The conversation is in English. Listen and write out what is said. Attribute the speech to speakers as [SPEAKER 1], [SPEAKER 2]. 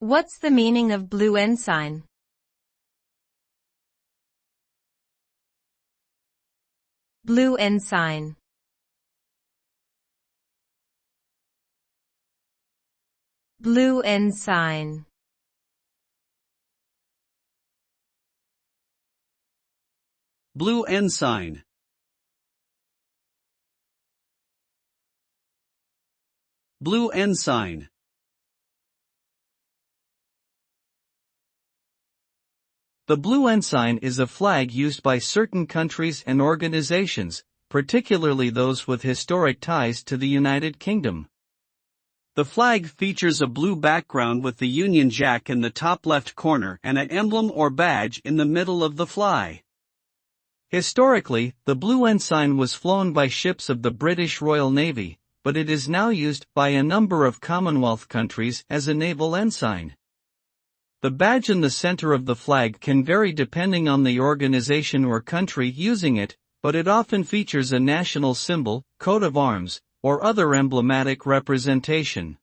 [SPEAKER 1] What's the meaning of blue ensign? Blue ensign. Blue ensign.
[SPEAKER 2] Blue ensign. Blue ensign. The blue ensign is a flag used by certain countries and organizations, particularly those with historic ties to the United Kingdom. The flag features a blue background with the Union Jack in the top left corner and an emblem or badge in the middle of the fly. Historically, the blue ensign was flown by ships of the British Royal Navy, but it is now used by a number of Commonwealth countries as a naval ensign. The badge in the center of the flag can vary depending on the organization or country using it, but it often features a national symbol, coat of arms, or other emblematic representation.